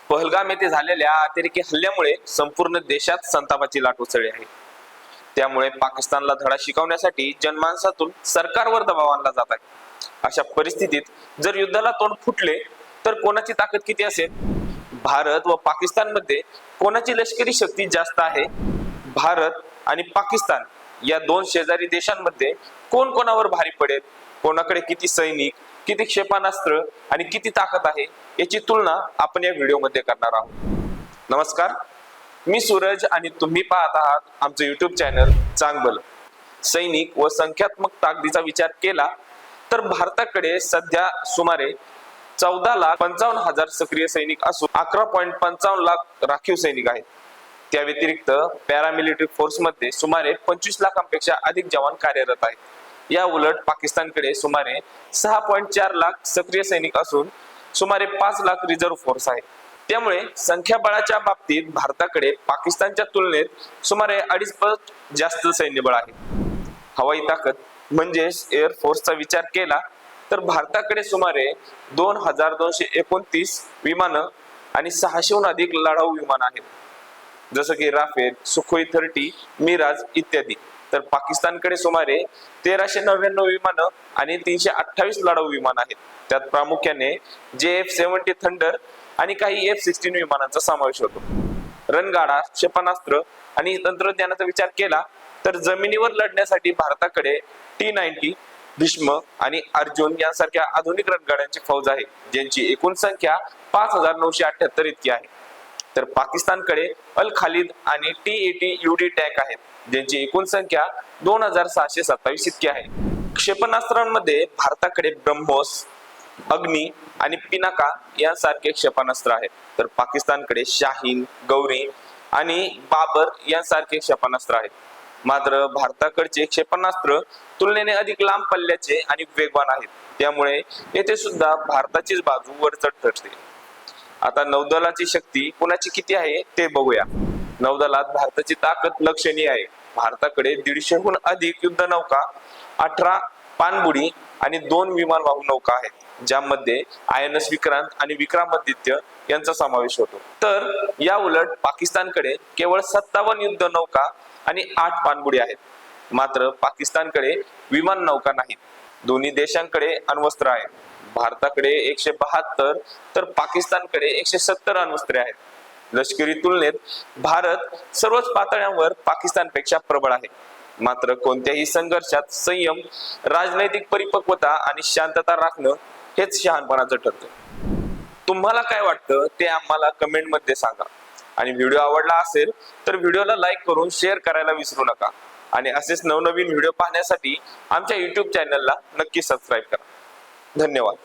पहलगाम येथे झालेल्या अतिरेकी हल्ल्यामुळे संपूर्ण देशात संतापाची लाट उसळली आहे। त्यामुळे पाकिस्तानला धडा शिकवण्यासाठी जनमानसातून सरकारवर दबाव आणला जात आहे। अशा परिस्थितीत जर युद्धाला तोंड फुटले तर कोणाची ताकद किती असेल? भारत व पाकिस्तान मध्ये कोणाची लष्करी शक्ती जास्त आहे? भारत आणि पाकिस्तान या दोन शेजारी देशांमध्ये कोण कोणावर भारी पडेल? कोणाकडे किती सैनिक, किती क्षेपणास्त्र आणि किती ताकद आहे याची तुलना आपण या व्हिडिओमध्ये करणार आहोत। नमस्कार, मी सूरज आणि तुम्ही पाहत आहात आमचं युट्यूब चॅनल चांगभलं। सैनिक व संख्यात्मक ताकदीचा विचार केला तर भारताकडे सध्या सुमारे 14,55,000 सक्रिय सैनिक असून 11.55 लाख राखीव सैनिक आहेत। त्या व्यतिरिक्त पॅरामिलिटरी फोर्स मध्ये सुमारे 25 लाखांपेक्षा अधिक जवान कार्यरत आहेत। या उलट पाकिस्तानकडे सुमारे 6.4 लाख सक्रिय सैनिक असून सुमारे 5 लाख रिझर्व्ह फोर्स आहे। त्यामुळे संख्याबळाच्या बाबतीत भारताकडे पाकिस्तानच्या तुलनेत सुमारे 2.5 पट जास्त सैन्यबळ आहे। हवाई ताकद म्हणजेच एअर फोर्सचा विचार केला तर भारताकडे सुमारे 2,229 विमानं आणि 600हून अधिक लढाऊ विमान आहेत, जसं की राफेल, सुखोई 30, मिराज इत्यादी। तर पाकिस्तानकडे सुमारे 1,399 विमानं आणि 328 लढाऊ विमान आहेत। त्यात प्रामुख्याने JF-70 थंडर आणि काही F-16 विमानांचा समावेश होतो। रणगाडा, क्षेपणास्त्र आणि तंत्रज्ञानाचा विचार केला तर जमिनीवर लढण्यासाठी भारताकडे T-90, भीष्म आणि अर्जुन यांसारख्या आधुनिक रणगाड्यांची फौज आहे, ज्यांची एकूण संख्या 5,978 इतकी आहे। तर पाकिस्तानकडे अल खालिद आणि T-80 UD टँक आहेत, ज्यांची एकूण संख्या 2,627 इतकी आहे। क्षेपणास्त्रांमध्ये भारताकडे ब्रह्मोस, अग्नी आणि पिनाका यांसारखे क्षेपणास्त्र आहेत, तर पाकिस्तानकडे शाहीन, गौरी आणि बाबर यांसारखे क्षेपणास्त्र आहेत। मात्र भारताकडचे क्षेपणास्त्र तुलनेने अधिक लांब पल्ल्याचे आणि वेगवान आहेत, त्यामुळे येथे सुद्धा भारताचीच बाजू वरचढ ठरते। आता नौदलाची शक्ती कुणाची किती आहे ते बघूया। नौदलात भारताची ताकद लक्षणीय आहे। भारताकडे 150हून अधिक युद्धनौका, 18 पाणबुडी आणि 2 विमानवाहू नौका आहेत, ज्यामध्ये INS विक्रांत आणि विक्रमादित्य यांचा समावेश होतो। तर या उलट पाकिस्तानकडे केवळ 57 युद्धनौका आणि 8 पाणबुडी आहेत। मात्र पाकिस्तानकडे विमान नौका नाहीत। दोन्ही देशांकडे अण्वस्त्र आहेत। भारताकडे 172 तर पाकिस्तानकडे 170 अण्वस्त्रे आहेत। लष्करी तुलनेत भारत सर्वच पातळ्यांवर पाकिस्तानपेक्षा प्रबळ आहे। मात्र कोणत्याही संघर्षात संयम, राजनैतिक परिपक्वता आणि शांतता राखणं हेच शहाणपणाचं ठरतं। तुम्हाला काय वाटतं ते आम्हाला कमेंट मध्ये सांगा आणि व्हिडिओ आवडला असेल तर व्हिडिओला लाईक करून शेअर करायला विसरू नका आणि असेच नवनवीन व्हिडिओ पाहण्यासाठी आमच्या YouTube चॅनलला नक्की सबस्क्राईब करा। धन्यवाद।